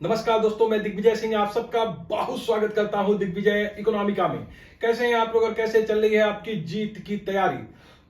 नमस्कार दोस्तों, मैं दिग्विजय सिंह आप सबका बहुत स्वागत करता हूं दिग्विजय इकोनॉमिका में। कैसे हैं आप लोग और कैसे चल रही है आपकी जीत की तैयारी।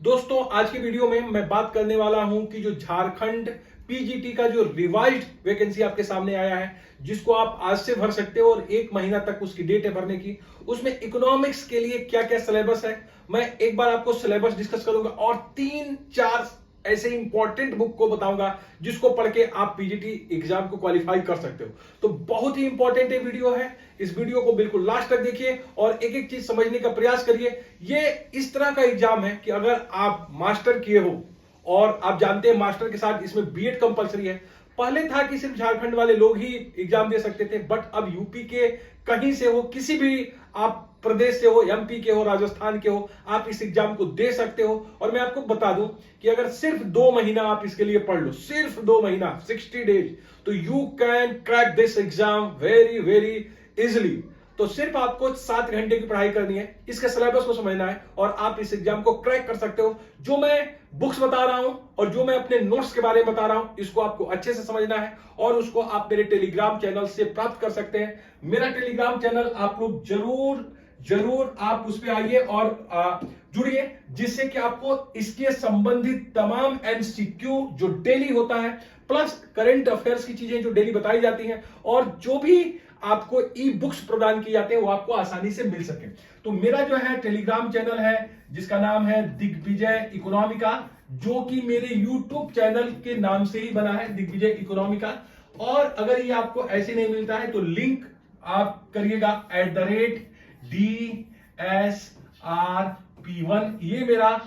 दोस्तों, आज की वीडियो में मैं बात करने वाला हूं कि जो झारखंड पीजीटी का जो रिवाइज्ड वैकेंसी आपके सामने आया है, जिसको आप आज से भर सकते हो और 1 महीना तक उसकी डेट है भरने की। उसमें इकोनॉमिक्स के लिए क्या क्या सिलेबस है, मैं एक बार आपको सिलेबस डिस्कस करूंगा और 3-4 ऐसे इंपॉर्टेंट बुक को बताऊंगा जिसको पढ़ के आप पीजीटी एग्जाम को क्वालिफाई कर सकते हो। तो बहुत ही इंपॉर्टेंट ये वीडियो है, इस वीडियो को बिल्कुल लास्ट तक देखिए और एक एक चीज समझने का प्रयास करिए। ये इस तरह का एग्जाम है कि अगर आप मास्टर किए हो और आप जानते हैं मास्टर के साथ इसमें बीएड कंपलसरी है। पहले था कि सिर्फ झारखंड वाले लोग ही एग्जाम दे सकते थे, बट अब यूपी के कहीं से हो, किसी भी आप प्रदेश से हो, एमपी के हो, राजस्थान के हो, आप इस एग्जाम को दे सकते हो। और मैं आपको बता दूं कि अगर सिर्फ 2 महीना आप इसके लिए पढ़ लो, सिर्फ 2 महीना 60 डेज, तो you can crack this exam very very easily. तो सिर्फ आपको 7 घंटे की पढ़ाई करनी है, इसके सिलेबस को समझना है और आप इस एग्जाम को क्रैक कर सकते हो। जो मैं बुक्स बता रहा हूं और जो मैं अपने नोट्स के बारे में बता रहा हूं, इसको आपको अच्छे से समझना है और उसको आप मेरे टेलीग्राम चैनल से प्राप्त कर सकते हैं। मेरा टेलीग्राम चैनल आप लोग जरूर आप उस पर आइए और जुड़िए, जिससे कि आपको इसके संबंधित तमाम एमसीक्यू जो डेली होता है, प्लस करंट अफेयर्स की चीजें जो डेली बताई जाती हैं और जो भी आपको ई बुक्स प्रदान किए जाते हैं वो आपको आसानी से मिल सके। तो मेरा जो है टेलीग्राम चैनल है जिसका नाम है दिग्विजय इकोनॉमिका, जो कि मेरे यूट्यूब चैनल के नाम से ही बना है, दिग्विजय इकोनॉमिका। और अगर ये आपको ऐसे नहीं मिलता है तो लिंक आप करिएगा @DSRP1, ये मेरा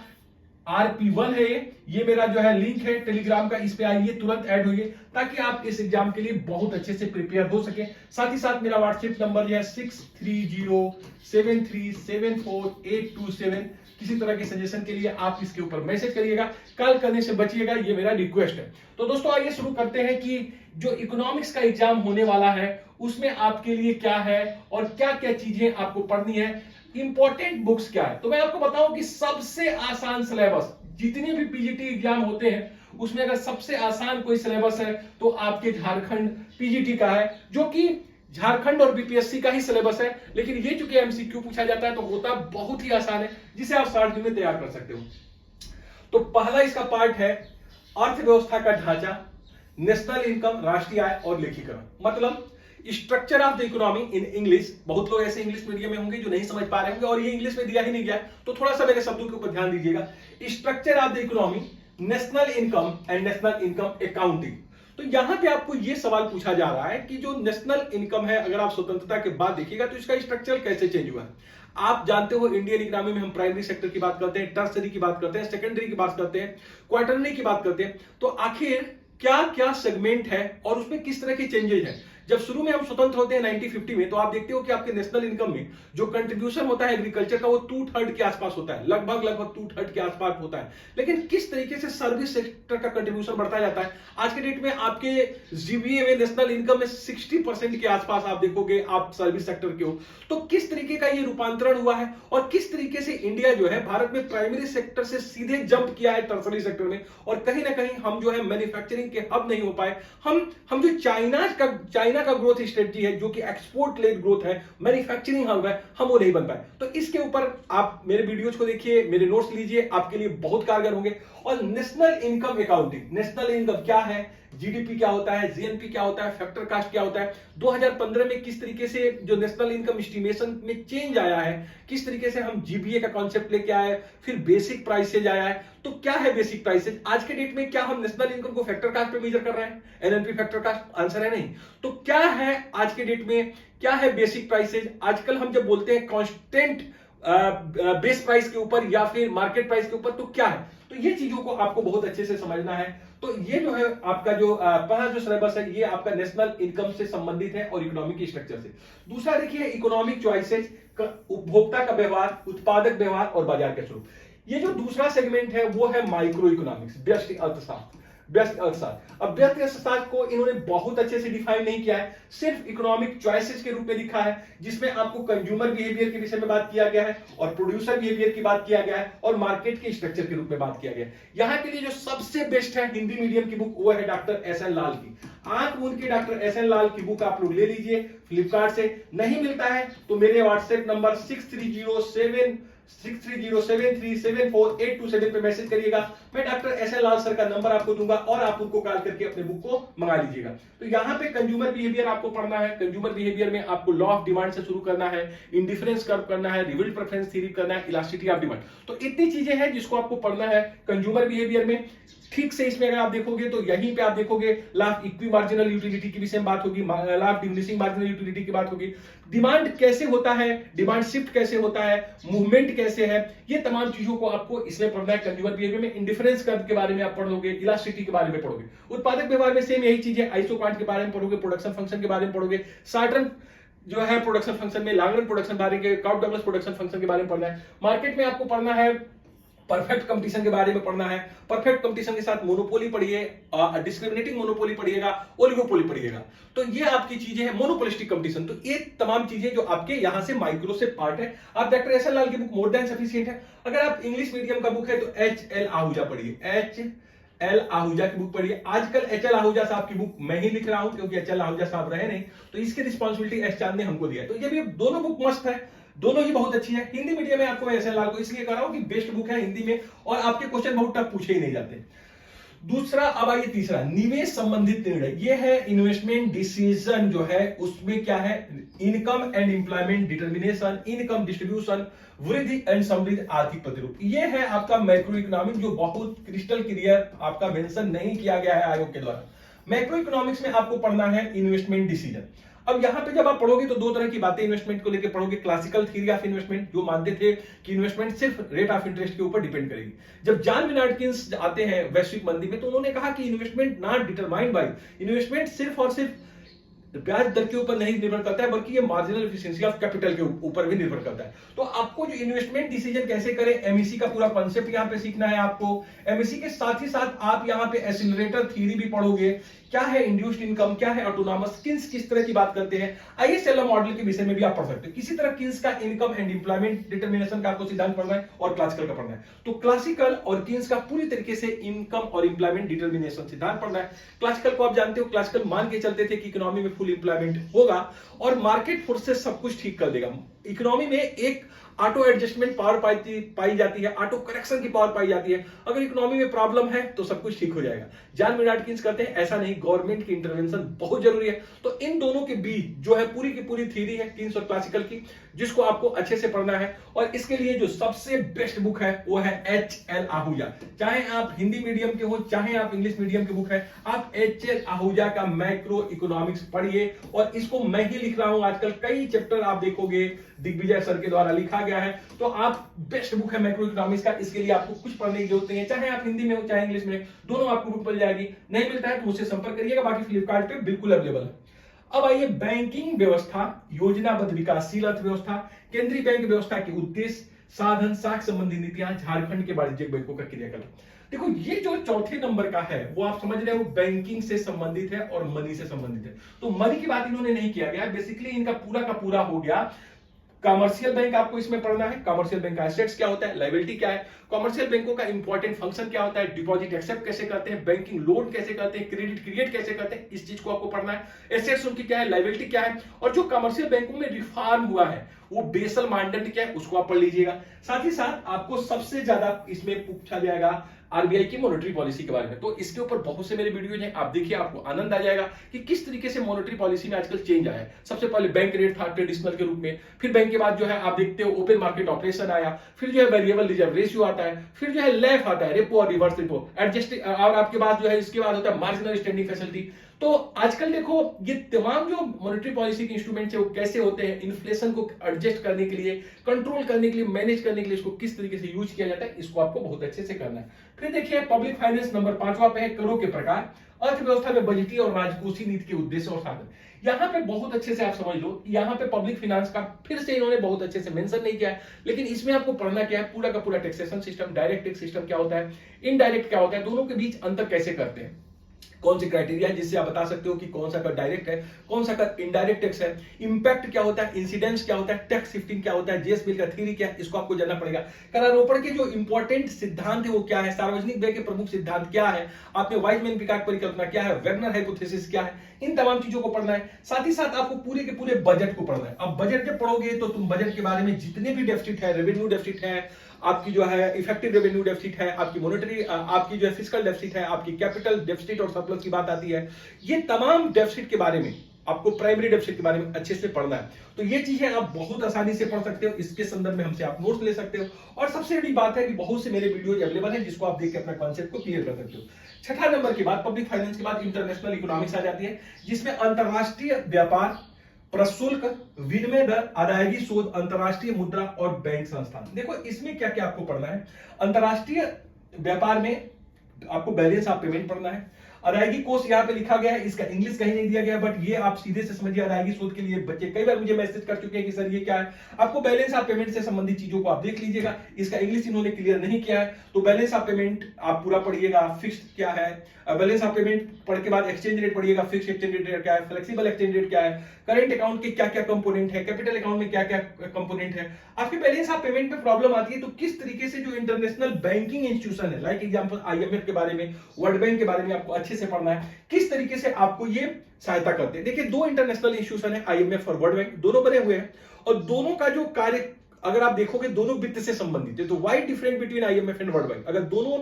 RP1 है, ये मेरा जो है लिंक है टेलीग्राम का, इस पे आइए, तुरंत ऐड होइए ताकि आप इस एग्जाम के लिए बहुत अच्छे से प्रिपेयर हो सके। साथ ही साथ मेरा व्हाट्सएप नंबर जो है 6307374827। किसी तरह के सजेशन के लिए आप इसके ऊपर मैसेज करिएगा, कॉल करने से बचिएगा, ये मेरा रिक्वेस्ट है। तो दोस्तों आइए शुरू करते हैं कि जो इकोनॉमिक्स का एग्जाम होने वाला है उसमें आपके लिए क्या है और क्या क्या चीजें आपको पढ़नी है, इंपॉर्टेंट बुक्स क्या है। तो मैं आपको बताऊं कि सबसे आसान सिलेबस जितने भी पीजीटी एग्जाम होते हैं उसमें अगर सबसे आसान कोई सिलेबस है तो आपके झारखंड पीजीटी का है, जो कि झारखंड और बीपीएससी का ही सिलेबस है। लेकिन ये चूंकि एमसीक्यू पूछा जाता है तो होता बहुत ही आसान है, जिसे आप 60 दिन में तैयार कर सकते हो। तो पहला इसका पार्ट है अर्थव्यवस्था का ढांचा, नेशनल इनकम, राष्ट्रीय आय और लेखीकरण, मतलब structure of the economy in English. बहुत लोग ऐसे इंग्लिश मीडियम में होंगे जो नहीं समझ पा रहे होंगे और ये इंग्लिश में दिया ही नहीं गया है, तो थोड़ा सा मेरे शब्दों के ऊपर ध्यान दीजिएगा। Structure of the economy, national income and national income accounting. तो यहां पे आपको ये सवाल पूछा जा रहा है कि जो नेशनल इनकम है, अगर आप स्वतंत्रता के बाद देखिएगा तो इसका स्ट्रक्चर कैसे चेंज हुआ है। आप जानते हो इंडियन इकोनॉमी में हम प्राइमरी सेक्टर की बात करते हैं, टर्सरी की बात करते हैं, सेकेंडरी की बात करते हैं, क्वार्टरली की बात करते हैं। तो आखिर क्या क्या सेगमेंट है और उसमें किस तरह के चेंजेस हैं। जब शुरू में हम स्वतंत्र होते हैं 1950 में, तो आप देखते हो कि आपके नेशनल इनकम में जो कंट्रीब्यूशन होता है एग्रीकल्चर का वो 2/3 के आसपास होता है, लगभग 2/3 के आसपास होता है। लेकिन किस तरीके से सर्विस सेक्टर का कंट्रीब्यूशन बढ़ता जाता है, आज के डेट में आपके जीबीए में नेशनल इनकम में 60% के आसपास आप देखोगे आप सर्विस सेक्टर के हो। तो किस तरीके का ये रूपांतरण हुआ है और किस तरीके से इंडिया जो है भारत में प्राइमरी सेक्टर से सीधे जंप किया है टर्सरी सेक्टर में, और कहीं ना कहीं हम जो है मैन्युफैक्चरिंग के हब नहीं हो पाए। हम जो चाइना का ग्रोथ स्ट्रेटजी है, जो कि एक्सपोर्ट लेड ग्रोथ है, मैन्युफैक्चरिंग हब है, हम वो नहीं बन पाए। तो इसके ऊपर आप मेरे वीडियोज को देखिए, मेरे नोट्स लीजिए, आपके लिए बहुत कारगर होंगे। और national income accounting, national income क्या है, जीडीपी क्या होता है, जीएनपी क्या होता है, फैक्टर कास्ट क्या होता है, 2015 में किस तरीके से जो नेशनल इनकम एस्टिमेशन में चेंज आया है, किस तरीके से हम जीबीए का कॉन्सेप्ट लेके आए, फिर बेसिक प्राइसेज आया है। तो क्या है बेसिक प्राइसेज आज के डेट में, क्या हम नेशनल इनकम को फैक्टर कास्ट पे मेजर कर रहे हैं, एनएनपी फैक्टर कास्ट, आंसर है नहीं। तो क्या है आज के डेट में, क्या है बेसिक प्राइसेज। आजकल हम जब बोलते हैं कांस्टेंट बेस प्राइस के ऊपर या फिर मार्केट प्राइस के ऊपर, तो क्या है। तो ये चीजों को आपको बहुत अच्छे से समझना है। तो ये जो है आपका जो पहला जो सिलेबस है, ये आपका नेशनल इनकम से संबंधित है और इकोनॉमिक स्ट्रक्चर से। दूसरा देखिए इकोनॉमिक चॉइसेस, उपभोक्ता का व्यवहार, उत्पादक व्यवहार और बाजार के स्वरूप। ये जो दूसरा सेगमेंट है वो है माइक्रो इकोनॉमिक्स, व्यष्टि अर्थशास्त्र। व्यस्त अर्थशास्त्र, अब व्यस्त अर्थशास्त्र को इन्होंने बहुत अच्छे से डिफाइन नहीं किया है, सिर्फ इकोनॉमिक चॉइसेस के रूप में लिखा है, जिसमें आपको कंज्यूमर बिहेवियर के विषय में बात किया गया है और प्रोड्यूसर बिहेवियर की बात किया गया है और मार्केट के स्ट्रक्चर के रूप में बात किया गया है। यहां के लिए जो सबसे बेस्ट है हिंदी मीडियम की बुक वो है डॉक्टर एस एन लाल की। आंख मूंद के डॉक्टर एस एन लाल की बुक आप लोग ले लीजिए फ्लिपकार्ट से। नहीं मिलता है तो मेरे व्हाट्सएप नंबर 630737374827 पे मैसेज करिएगा। मैं doctor S N Lal sir का नंबर आपको दूंगा और आप उनको कॉल करके अपने बुक को मंगा लीजिएगा। तो यहाँ पे कंज्यूमर बिहेवियर आपको पढ़ना है। कंज्यूमर बिहेवियर में आपको लॉ ऑफ डिमांड से शुरू करना है, इंडिफरेंस कर्व करना है, रिवर्स प्रेफरेंस थ्योरी करना है, इलास्टिसिटी ऑफ डिमांड। तो इतनी चीजें हैं जिसको आपको पढ़ना है कंज्यूमर बिहेवियर में। ठीक से इसमें अगर आप देखोगे तो यहीं पे आप देखोगे law of equi marginal utility की भी सेम बात होगी, law of diminishing marginal utility की बात होगी, डिमांड कैसे होता है, डिमांड शिफ्ट कैसे होता है, मूवमेंट कैसे है, ये तमाम चीजों को आपको इसमें पढ़ना है। कंज्यूमर बिहेवियर में इंडिफरेंस कर्व के बारे में आप पढ़ोगे, इलास्टिसिटी के बारे में पढ़ोगे, उत्पादक व्यवहार में सेम यही चीजें, आइसोक्वांट के बारे में पढ़ोगे, प्रोडक्शन फंक्शन के बारे में पढ़ोगे, सार्टन जो है प्रोडक्शन फंक्शन में, लॉन्ग रन प्रोडक्शन बारे के, काउट डगलस प्रोडक्शन फंक्शन के बारे में पढ़ना है। मार्केट में आपको पढ़ना है परफेक्ट कंपटीशन के बारे में पढ़ना है। परफेक्ट कंपटीशन के साथ मोनोपोली पढ़िए, डिस्क्रिमिनेटिंग मोनोपोली पढ़िएगा, ओलिगोपोली पढ़िएगा। तो ये आपकी चीजें हैं, मोनोपोलिस्टिक कंपटीशन। तो ये तमाम चीजें जो आपके यहां से माइक्रो से पार्ट है। आप डॉक्टर एस एन लाल की बुक मोर देन सफिशिएंट है। अगर आप इंग्लिश मीडियम का बुक है तो एच एल आहूजा पढ़िए, एच एल आहूजा की बुक पढ़िए। आजकल एच एल आहूजा साहब की बुक मैं ही लिख रहा हूं क्योंकि एच एल आहूजा साहब रहे नहीं, तो इसकी रिस्पॉन्सिबिलिटी एस चांद ने हमको दिया। तो ये भी दोनों बुक मस्त है, दोनों ही बहुत अच्छी है। हिंदी मीडियम में आपको मैं एस एन लाल को इसलिए कह रहा हूं कि बेस्ट बुक है हिंदी में और आपके क्वेश्चन बहुत टफ पूछे ही नहीं जाते। दूसरा, अब आइए तीसरा, निवेश संबंधित निर्णय। ये है इन्वेस्टमेंट डिसीजन जो है उसमें क्या है, income and employment determination, income distribution, वृद्धि एंड समृद्धि आर्थिक प्रतिरूप। ये है आपका मैक्रो इकोनॉमिक जो बहुत क्रिस्टल क्लियर आपका मेंशन नहीं किया गया है आयोग के द्वारा। मैक्रो इकोनॉमिक्स में आपको पढ़ना है इन्वेस्टमेंट डिसीजन। अब यहां पे जब आप पढ़ोगे तो दो तरह की बातें इन्वेस्टमेंट को लेकर पढ़ोगे। क्लासिकल थ्योरी ऑफ इन्वेस्टमेंट जो मानते थे कि इन्वेस्टमेंट सिर्फ रेट ऑफ इंटरेस्ट के ऊपर डिपेंड करेगी। जब जॉन मेनार्ड किन्स आते हैं वैश्विक मंदी में तो उन्होंने कहा कि investment not determined by, investment सिर्फ और सिर्फ ब्याज दर के ऊपर नहीं निर्भर करता है बल्कि ये मार्जिनल एफिशिएंसी ऑफ कैपिटल के ऊपर भी निर्भर करता है। तो आपको जो इन्वेस्टमेंट डिसीजन कैसे करें, एमईसी का पूरा कॉन्सेप्ट यहां पे सीखना है आपको। एमईसी के साथ ही साथ आप यहां पे एक्सीलरेटर थ्योरी भी पढ़ोगे, क्या है इंड्यूस्ड इनकम, क्या है ऑटोनॉमस, किन्स किस तरह की बात करते हैं। आईएसएलओ मॉडल के विषय में भी आप पढ़ सकते हो। किसी तरह किन्स का इनकम एंड एम्प्लॉयमेंट डिटर्मिनेशन का आपको सिद्धांत पढ़ना है और क्लासिकल का पढ़ना है। तो क्लासिकल और किन्स का पूरी तरीके से इनकम और एम्प्लॉयमेंट डिटर्मिनेशन सिद्धांत पढ़ना है। क्लासिकल को आप जानते हो, क्लासिकल मान के चलते थे कि इकोनॉमी में फुल एम्प्लॉयमेंट होगा और मार्केट फोर्सेस सब कुछ ठीक कर देगा। इकोनॉमी में एक ऑटो एडजस्टमेंट पावर पाई जाती है, ऑटो करेक्शन की पावर पाई जाती है। अगर इकोनॉमी में प्रॉब्लम है तो सब कुछ ठीक हो जाएगा। जॉन मेनार्ड किन्स कहते हैं ऐसा नहीं, गवर्नमेंट की इंटरवेंशन बहुत जरूरी है। तो इन दोनों के बीच जो है पूरी की पूरी थ्योरी है किन्स और क्लासिकल की, जिसको आपको अच्छे से पढ़ना है। और इसके लिए जो सबसे बेस्ट बुक है वो है एच एल आहूजा। चाहे आप हिंदी मीडियम के हो चाहे आप इंग्लिश मीडियम के बुक है, आप एच एल आहूजा का मैक्रो इकोनॉमिक्स पढ़िए। और इसको मैं ही लिख रहा हूं, आजकल कई चैप्टर आप देखोगे दिग्विजय सर के द्वारा लिखा गया है। तो आप बेस्ट बुक है मैक्रो इकोनॉमिक्स का, इसके लिए आपको कुछ पढ़ने की जरूरत नहीं है। चाहे आप हिंदी में हो चाहे इंग्लिश में, दोनों आपको बुक मिल जाएगी। नहीं मिलता है तो मुझसे संपर्क करिएगा, बाकी फ्लिपकार्ट पे बिल्कुल अवेलेबल है। अब आइए बैंकिंग व्यवस्था, योजनाबद्ध विकासशील अर्थव्यवस्था, केंद्रीय बैंक व्यवस्था के उद्देश्य, साधन, साख संबंधी नीतियां, झारखंड के वाणिज्यिक बैंकों का क्रियाकलाप। देखो ये जो चौथे नंबर का है वो आप समझ रहे हो बैंकिंग से संबंधित है और मनी से संबंधित है। तो मनी की बात इन्होंने नहीं किया गया, बेसिकली इनका पूरा का पूरा हो गया। कमर्शियल बैंक आपको इसमें पढ़ना है, कमर्शियल बैंक का एसेट्स क्या होता है, लायबिलिटी क्या है, कमर्शियल बैंकों का इंपॉर्टेंट फंक्शन क्या होता है, डिपॉजिट एक्सेप्ट कैसे करते हैं, बैंकिंग लोन कैसे करते हैं, क्रेडिट क्रिएट कैसे करते हैं, इस चीज को आपको पढ़ना है। एसेट्स उनकी क्या है, लायबिलिटी क्या है, और जो कमर्शियल बैंकों में रिफॉर्म हुआ है वो बेसल मानदंड क्या है उसको आप पढ़ लीजिएगा। साथ ही साथ आपको सबसे ज्यादा इसमें पूछा जाएगा आरबीआई की मॉनेटरी पॉलिसी के बारे में। तो इसके ऊपर बहुत से मेरे वीडियोज हैं, आप देखिए आपको आनंद आ जाएगा कि किस तरीके से मॉनेटरी पॉलिसी में आजकल चेंज आया है। सबसे पहले बैंक रेट था ट्रेडिशनल के रूप में, फिर बैंक के बाद जो है आप देखते हो ओपन मार्केट ऑपरेशन आया, फिर जो है वेरिएबल रिजर्व रेशियो आता है, फिर जो है लैफ आता है, रेपो और रिवर्स रेपो, एडजस्ट, और आपके बाद जो है इसके बाद होता है मार्जिनल स्टैंडिंग फैसिलिटी। तो आजकल देखो ये तमाम जो मॉनेटरी पॉलिसी के इंस्ट्रूमेंट्स है वो कैसे होते हैं, इन्फ्लेशन को एडजस्ट करने के लिए, कंट्रोल करने के लिए, मैनेज करने के लिए इसको किस तरीके से यूज किया जाता है, इसको आपको बहुत अच्छे से करना है। फिर देखिए पब्लिक फाइनेंस नंबर 5वां पे है, करों के प्रकार, अर्थव्यवस्था में बजटीय और राजकोषीय नीति के उद्देश्य और साधन। यहाँ पे बहुत अच्छे से आप समझ लो, यहाँ पे पब्लिक फाइनेंस का फिर से इन्होंने बहुत अच्छे से मेंशन नहीं किया है, लेकिन इसमें आपको पढ़ना क्या है, पूरा का पूरा taxation system, direct tax system क्या होता है, इनडायरेक्ट क्या होता है, दोनों के बीच अंतर कैसे करते हैं। कौन से क्राइटेरिया है जिससे आप बता सकते हो कि कौन सा कर डायरेक्ट है, कौन सा कर इनडायरेक्ट टैक्स है, इंपैक्ट क्या होता है, इंसिडेंस क्या होता है, टैक्स शिफ्टिंग क्या होता है, जीएस बिल का थ्योरी क्या है, इसको आपको जानना पड़ेगा। करारोपण के जो इंपॉर्टेंट सिद्धांत है वो क्या है, सार्वजनिक व्यय के प्रमुख सिद्धांत क्या है, आपने वाइजमैन पिकाक परिकल्पना क्या है, वेगनर हाइपोथेसिस क्या है, इन तमाम चीजों को पढ़ना है। साथ ही साथ आपको पूरे के पूरे बजट को पढ़ना है। अब बजट जब पढ़ोगे तो तुम बजट के बारे में जितने भी डेफिसिट है, रेवेन्यू डेफिसिट है, आपकी जो है इफेक्टिव रेवेन्यू डेफिसिट है, आपकी मॉनेटरी, आपकी जो है फिस्कल डेफिसिट है, आपकी कैपिटल डेफिसिट और सरप्लस की बात आती है, ये तमाम डेफिसिट के बारे में आपको प्राइमरी डेफिसिट के बारे में अच्छे से पढ़ना है। तो ये चीजें आप बहुत आसानी से पढ़ सकते हो, इसके संदर्भ में हमसे आप नोट्स ले सकते हो। और सबसे बड़ी बात है कि बहुत से मेरे वीडियो अवेलेबल है जिसको आप देख के अपना कॉन्सेप्ट को क्लियर कर सकते हो। छठा नंबर के बाद पब्लिक फाइनेंस के बाद इंटरनेशनल इकोनॉमिक्स आ जाती है, जिसमें अंतरराष्ट्रीय व्यापार, प्रशुल्क, विनिमय दर, अदायगी शोध, अंतरराष्ट्रीय मुद्रा और बैंक संस्थान। देखो इसमें क्या क्या आपको पढ़ना है। अंतरराष्ट्रीय व्यापार में आपको बैलेंस ऑफ पेमेंट पढ़ना है। अदायगी कोष यहाँ पे लिखा गया है, इसका इंग्लिश कहीं नहीं दिया गया, बट ये आप सीधे से समझिए। अदायगी शोध के लिए बच्चे कई बार मुझे मैसेज कर चुके हैं कि सर ये क्या है। आपको बैलेंस ऑफ पेमेंट से संबंधित चीजों को आप देख लीजिएगा, इसका इंग्लिश इन्होंने क्लियर नहीं किया है, तो बैलेंस ऑफ पेमेंट आप पूरा पढ़िएगा। फिक्स्ड क्या है, बैलेंस ऑफ पेमेंट पढ़ के बाद एक्सचेंज रेट पढ़िएगा, फिक्स्ड एक्सचेंज रेट क्या है, फ्लेक्सिबल एक्सचेंज रेट क्या है, करंट अकाउंट के क्या क्या कंपोनेंट है, कैपिटल अकाउंट में क्या क्या कंपोनेंट है। आपके बैलेंस ऑफ पेमेंट में प्रॉब्लम आती है तो किस तरीके से जो इंटरनेशनल बैंकिंग इंस्टीट्यूशन है, लाइक एग्जांपल आईएमएफ के बारे में, वर्ल्ड बैंक के बारे में आपको अच्छे से पढ़ना है, किस तरीके से आपको ये सहायता करते हैं। देखिए दो इंटरनेशनल इंस्टीट्यूशन है, आईएमएफ और वर्ल्ड बैंक, दोनों बने हुए हैं और दोनों का जो कार्य अगर आप देखोगे दोनों वित्त से संबंधित है। तो why difference between IMF and world bank, अगर दोनों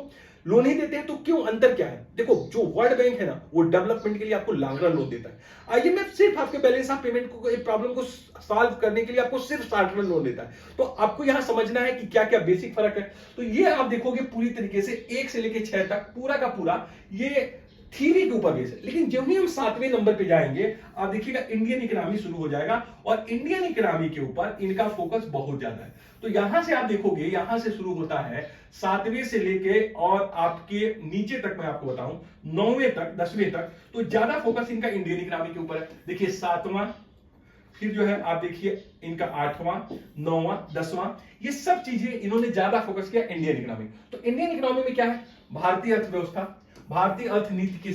लोन ही देते हैं तो क्यों, अंतर क्या है। देखो जो वर्ल्ड बैंक है ना वो डेवलपमेंट के लिए आपको लॉन्ग रन लोन देता है, आईएमएफ सिर्फ आपके बैलेंस ऑफ पेमेंट को एक प्रॉब्लम को सॉल्व करने के लिए आपको सिर्फ शॉर्ट रन लोन देता है। तो आपको यहां समझना है कि क्या क्या बेसिक फर्क है। तो ये आप देखोगे पूरी तरीके से 1 से लेकर 6 तक पूरा का पूरा ये थ्योरी के ऊपर बेस है। लेकिन जब भी हम 7वें नंबर पे जाएंगे आप देखिएगा इंडियन इकोनॉमी शुरू हो जाएगा और इंडियन इकोनॉमी के ऊपर इनका फोकस बहुत ज्यादा है। तो यहां से आप देखोगे यहां से शुरू होता है 7वें से लेके और आपके नीचे तक मैं आपको बताऊं 9वें तक 10वें तक, तो ज्यादा फोकस इनका इंडियन इकोनॉमी के ऊपर है। देखिए 7वां, फिर जो है आप देखिए इनका 8वां, 9वां, 10वां, ये सब चीजें इन्होंने ज्यादा फोकस किया इंडियन इकोनॉमी। तो इंडियन इकोनॉमी में क्या है, भारतीय अर्थव्यवस्था, भारतीय अर्थनीति के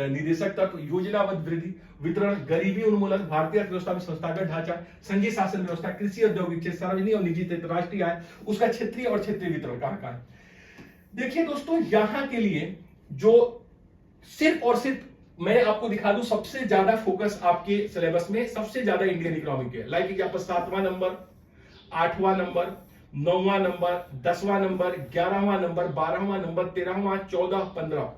निदेशक तत्व, योजनाबद्ध वृद्धि, वितरण, गरीबी उन्मूलन, भारतीय अर्थव्यवस्था में संस्थागत ढांचा, संघीय शासन व्यवस्था, कृषि औद्योगिक क्षेत्र, सार्वजनिक और निजी क्षेत्र, राष्ट्रीय आय, उसका क्षेत्रीय और क्षेत्रीय वितरण कहां है। देखिए दोस्तों यहां के लिए जो सिर्फ और सिर्फ मैं आपको दिखा दूं सबसे ज्यादा फोकस आपके सिलेबस में सबसे ज्यादा इंडियन इकोनॉमी के, लाइक एग्जांपल 7वां नंबर, 8वां नंबर, 9वां नंबर, 10वां नंबर, 11वां नंबर, 12वां नंबर, 13वां, 14, 15,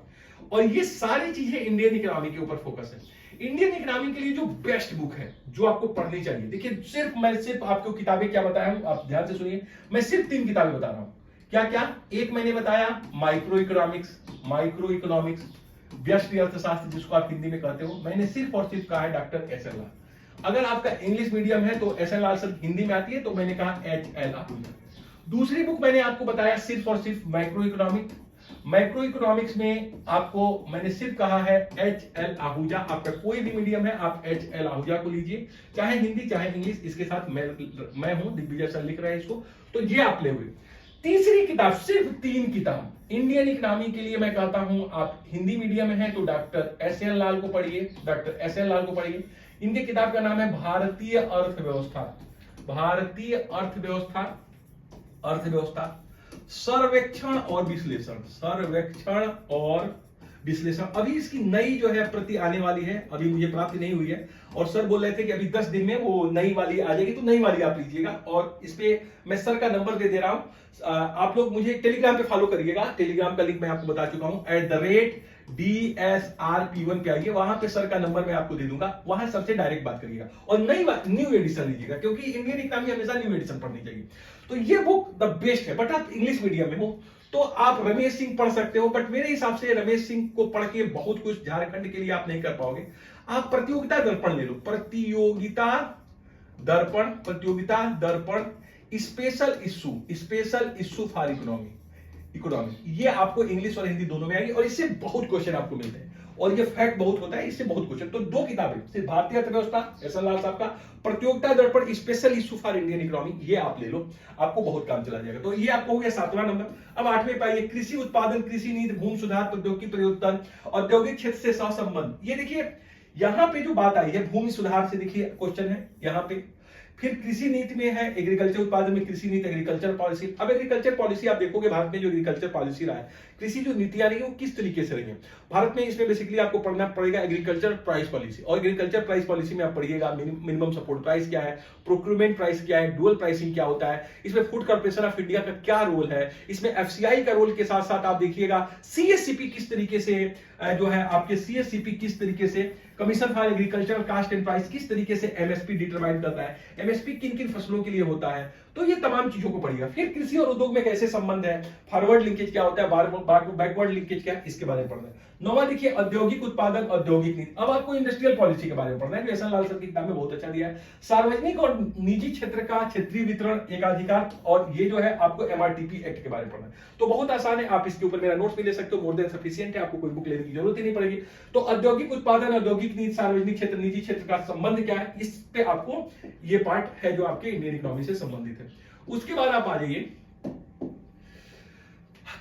और ये सारी चीजें इंडियन इकोनॉमी के ऊपर फोकस है। इंडियन इकोनॉमी के लिए जो बेस्ट बुक है जो आपको पढ़नी चाहिए, देखिए मैं सिर्फ आपको किताबें क्या बताया हूं, आप ध्यान से सुनिए, मैं सिर्फ 3 किताबें बता रहा हूं। क्या क्या, एक मैंने बताया माइक्रो इकोनॉमिक्स व्यष्टि अर्थशास्त्र जिसको आप हिंदी में कहते हो, मैंने सिर्फ और सिर्फ कहा है डॉक्टर एस.एल. लाल। अगर आपका इंग्लिश मीडियम है तो एस.एल. लाल सर हिंदी में आती है, तो मैंने कहा H.L. आहूजा। दूसरी बुक मैंने आपको बताया सिर्फ और सिर्फ मैक्रो इकोनॉमिक्स में आपको मैंने सिर्फ कहा है H.L. आहूजा। आपका कोई भी मीडियम है आप H.L. आहूजा को लीजिए, चाहे हिंदी चाहे इंग्लिश, इसके साथ मैं हूं, दिग्विजय सर लिख रहे हैं इसको, तो ये आप ले हुए। तीसरी किताब, सिर्फ 3 किताब इंडियन इकोनॉमी के लिए मैं कहता हूं, आप हिंदी मीडियम में है तो डॉक्टर एस.एल. लाल को पढ़िए। इनके किताब का नाम है भारतीय अर्थव्यवस्था सर्वेक्षण और विश्लेषण। अभी इसकी नई जो है प्रति आने वाली है, अभी मुझे प्राप्ति नहीं हुई है, और सर बोल रहे थे कि अभी 10 दिन में वो नई वाली आ जाएगी, तो नई वाली आप लीजिएगा। और इस पे मैं सर का नंबर दे रहा हूं, आप लोग मुझे टेलीग्राम पे फॉलो करिएगा, टेलीग्राम का लिंक मैं आपको बता चुका हूं, @DSRP1 पे आइए, वहां पे सर का नंबर मैं आपको दे दूंगा, वहां सबसे डायरेक्ट बात करिएगा और न्यू एडिशन लीजिएगा, क्योंकि इंडियन इकोनॉमी हमेशा न्यू एडिशन पढ़नी चाहिए। तो ये बुक द बेस्ट है, बट आप इंग्लिश मीडियम में हो तो आप रमेश सिंह पढ़ सकते हो, बट मेरे हिसाब से रमेश सिंह को पढ़ के बहुत कुछ झारखंड के लिए आप नहीं कर पाओगे। आप प्रतियोगिता दर्पण ले लो, प्रतियोगिता दर्पण स्पेशल इश्यू फॉर इकोनॉमी, ये आपको इंग्लिश और हिंदी दोनों में आएगी और इससे बहुत क्वेश्चन आपको मिलते हैं। और ये फैक्ट बहुत होता है, इससे बहुत कुछ है। तो 2 किताबें सिर्फ भारतीय अर्थव्यवस्था एस एन लाल साहब का, प्रतियोगिता दर्पण special issue for Indian economy, ये आप ले लो, आपको बहुत काम चला जाएगा। तो ये आपको हो गया 7वां नंबर। अब 8वें पाइए कृषि उत्पादन, कृषि नीति, भूमि सुधार, प्रौद्योगिकी परिवर्तन, औद्योगिक क्षेत्र से सहसंबंध। ये देखिए यहां पे जो बात आई है भूमि सुधार से, देखिए क्वेश्चन है यहां पे। फिर कृषि नीति में है एग्रीकल्चर उत्पादन में कृषि नीति, एग्रीकल्चर पॉलिसी। अब एग्रीकल्चर पॉलिसी आप देखोगे भारत में जो एग्रीकल्चर पॉलिसी रहा है, कृषि जो नीतियां रही है वो किस तरीके से रही है भारत में, इसमें बेसिकली आपको पढ़ना पड़ेगा एग्रीकल्चर प्राइस पॉलिसी। और एग्रीकल्चर प्राइस पॉलिसी में आप पढ़िएगा मिनिमम सपोर्ट प्राइस क्या है, प्रोक्यूरमेंट प्राइस क्या है, डुअल प्राइसिंग क्या होता है, इसमें फूड कॉर्पोरेशन ऑफ इंडिया का क्या रोल है, इसमें एफसीआई का रोल के साथ साथ आप देखिएगा सीएससीपी किस तरीके से जो है आपके सीएससीपी किस तरीके से, commission for agriculture cost and price किस तरीके से एमएसपी डिटरमाइन करता है, एमएसपी किन किन फसलों के लिए होता है, तो ये तमाम चीजों को पढ़िएगा। फिर कृषि और उद्योग में कैसे संबंध है, फॉरवर्ड लिंकेज क्या होता है, बैकवर्ड लिंकेज क्या है, इसके बारे में पढ़ना है। 9वां देखिए औद्योगिक उत्पादन, औद्योगिक नीति। अब आपको इंडस्ट्रियल पॉलिसी के बारे में पढ़ना है, जो एस एन लाल सर की किताब में बहुत अच्छा दिया है। सार्वजनिक और निजी क्षेत्र का क्षेत्रीय वितरण एकाधिकार, और ये जो है आपको एमआरटीपी एक्ट के बारे में पढ़ना है। तो बहुत आसान है, आप इसके ऊपर मेरा नोट्स भी ले सकते हो, मोर देन सफिशिएंट है, आपको कोई बुक लेने की जरूरत ही नहीं पड़ेगी। तो औद्योगिक उत्पादन, औद्योगिक नीति, सार्वजनिक क्षेत्र, निजी क्षेत्र का संबंध क्या है, इस पे आपको ये पार्ट है जो आपके इंडियन इकोनॉमी से संबंधित है। उसके बाद आप आ जाइए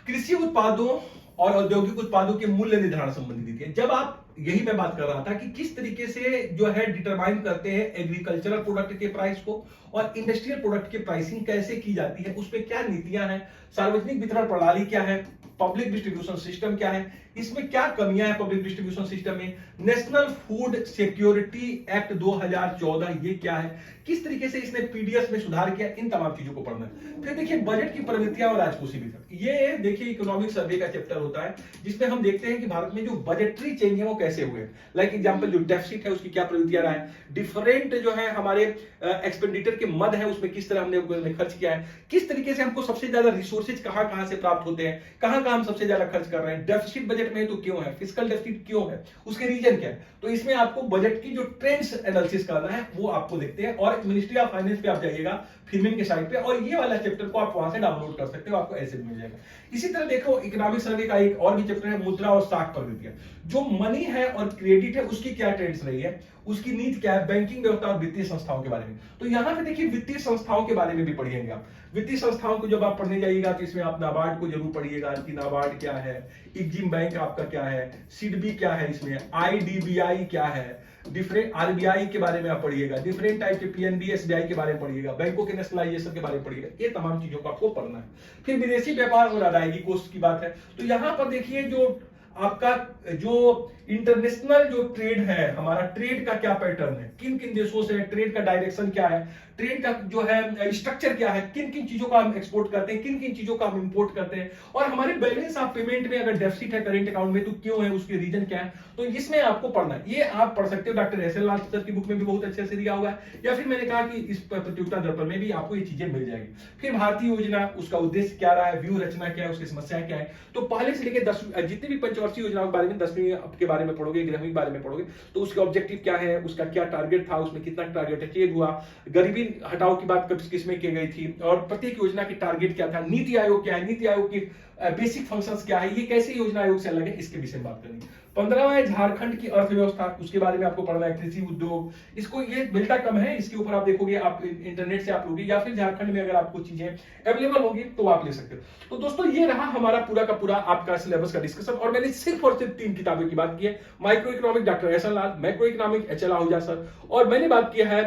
कृषि उत्पादों और औद्योगिक उत्पादों के मूल्य निर्धारण संबंधी नीति है। जब आप, यही मैं बात कर रहा था कि किस तरीके से जो है डिटरमाइन करते हैं एग्रीकल्चरल प्रोडक्ट के प्राइस को, और इंडस्ट्रियल प्रोडक्ट की प्राइसिंग कैसे की जाती है, उसमें क्या नीतियां हैं, सार्वजनिक वितरण प्रणाली क्या है, पब्लिक डिस्ट्रीब्यूशन सिस्टम क्या है, इसमें क्या कमियां हैं पब्लिक डिस्ट्रीब्यूशन सिस्टम में, नेशनल फूड सिक्योरिटी एक्ट 2014 ये क्या है, किस तरीके से इसने पीडीएस में सुधार किया, इन तमाम चीजों को पढ़ना है। फिर देखिए बजट की प्रवृत्तियां और राजकोषीय वितरण, ये देखिए इकोनॉमिक सर्वे का चैप्टर होता है जिसमें हम देखते हैं कि भारत में जो बजटरी चेंज है वो कैसे हुए। लाइक एग्जांपल जो डेफिसिट है उसकी क्या प्रवृत्तियां रहा है, डिफरेंट जो है हमारे एक्सपेंडिचर के मद है उसमें किस तरह हमने खर्च किया है, किस तरीके से हमको सबसे ज्यादा रिसोर्सेज कहां कहां से प्राप्त होते हैं, कहां कहां हम सबसे ज्यादा खर्च कर रहे हैं, डेफिसिट बजट में तो क्यों है, फिस्कल डेफिसिट क्यों है, उसके रीजन क्या है। तो इसमें आपको बजट की जो ट्रेंड्स एनालिसिस करना है वो आपको देखते हैं, और मिनिस्ट्री ऑफ फाइनेंस पे आप जाइएगा फिल्मिंग के साइट पे, और ये वाला चैप्टर को आप वहां से डाउनलोड कर सकते हो, आपको ऐसे भी मिल जाएगा। इसी तरह देखो इकोनॉमिक सर्वे का एक और भी चैप्टर है मुद्रा और साख प्रवृत्तियां, जो मनी है और क्रेडिट है उसकी क्या ट्रेंड्स रही है, उसकी नीति क्या है, बैंकिंग व्यवस्था और वित्तीय संस्थाओं के बारे में। तो यहां पे देखिए वित्तीय संस्थाओं के बारे में भी पढ़िएंगे आप। वित्तीय संस्थाओं को जब आप पढ़ने जाइएगा तो इसमें आप नाबार्ड को जरूर पढ़िएगा कि नाबार्ड क्या है, एग्जिम बैंक आपका क्या है, सिडबी क्या है, इसमें आईडीबीआई क्या है, डिफरेंट आरबीआई के बारे में आप पढ़िएगा, डिफरेंट टाइप के पीएनबी एसबीआई के बारे में पढ़िएगा, बैंकों के नेशनलाइजेशन के बारे में पढ़िएगा, ये तमाम चीजों को आपको पढ़ना है। फिर विदेशी व्यापार और अदायगी कोष की बात है, तो यहां पर देखिए जो आपका जो इंटरनेशनल जो ट्रेड है, हमारा ट्रेड का क्या पैटर्न है, किन किन देशों से ट्रेड का डायरेक्शन क्या है, ट्रेड का जो है स्ट्रक्चर क्या है, किन किन चीजों का हम एक्सपोर्ट करते हैं, किन किन चीजों का हम इंपोर्ट करते हैं, और हमारे बैलेंस ऑफ पेमेंट में अगर डेफिसिट है करेंट अकाउंट में तो क्यों है, उसके रीजन क्या है। तो इसमें आपको पढ़ना है, ये आप पढ़ सकते हो, doctor S N Lal sir की बुक में भी बहुत अच्छे से दिया हुआ है, या फिर मैंने कहा कि इस प्रतियोगिता दर्पण में भी आपको ये चीजें मिल जाएगी। फिर भारतीय योजना, उसका उद्देश्य क्या रहा है, व्यू रचना क्या है, उसकी समस्या क्या है। तो पहले से लेकर 10 जितनी भी पंचवर्षीय योजनाओं के बारे में 10वीं के बारे में पढ़ोगे, 11वीं के बारे में पढ़ोगे, तो उसका ऑब्जेक्टिव क्या है, उसका क्या टारगेट था, उसमें कितना टारगेट अचीव हुआ, गरीबी हटाओ की बात किसमें की गई थी, और प्रत्येक योजना की टारगेट क्या था, नीति आयोग क्या है, नीति आयोग की बेसिक फंक्शंस क्या है, ये कैसे योजना आयोग से अलग है, इसके विषय में बात करनी। 15वां है झारखंड की अर्थव्यवस्था, उसके बारे में आपको पढ़ना है, कृषि उद्योग, इसको ये मिलता कम है, इसके ऊपर आप देखोगे, आप इंटरनेट से आप लोगे, या फिर झारखंड में अगर आपको चीजें अवेलेबल होगी तो आप ले सकते हो। तो दोस्तों ये रहा हमारा पूरा का पूरा आपका सिलेबस का डिस्कशन, और मैंने सिर्फ और सिर्फ 3 किताबों की बात की है, micro economic doctor S N Lal, macro economic H L Ahuja sir, और मैंने बात की है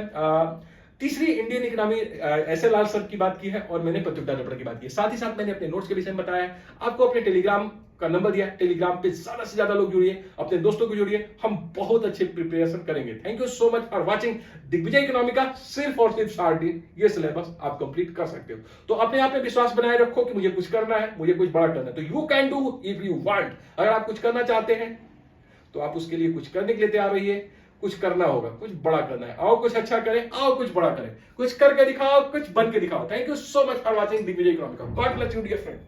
तीसरी Indian economy S N Lal sir की बात की है, और मैंने प्रतियोगिता दर्पण की बात की है। साथ ही साथ मैंने अपने नोट्स के विषय में बताया, आपको अपने टेलीग्राम का नंबर दिया, टेलीग्राम पे ज्यादा से ज्यादा लोग जुड़िए, अपने दोस्तों को जोड़िए, हम बहुत अच्छे प्रिपरेशन करेंगे। Thank you so much for watching Digvijay economy का सिर्फ और सिर्फ 60 दिन ये सिलेबस आप कंप्लीट कर सकते हो। तो अपने आप में विश्वास बनाए रखो कि मुझे कुछ करना है, मुझे कुछ बड़ा करना है, तो you can do if you want. अगर आप कुछ करना चाहते हैं तो आप उसके लिए कुछ करने के लिए तैयार रहिए, कुछ करना होगा, कुछ बड़ा करना है, आओ कुछ अच्छा करें, आओ कुछ बड़ा करें, कुछ करके दिखाओ, कुछ बन के दिखाओ। Thank you so much for watching Digvijay economy का। God bless you dear friend.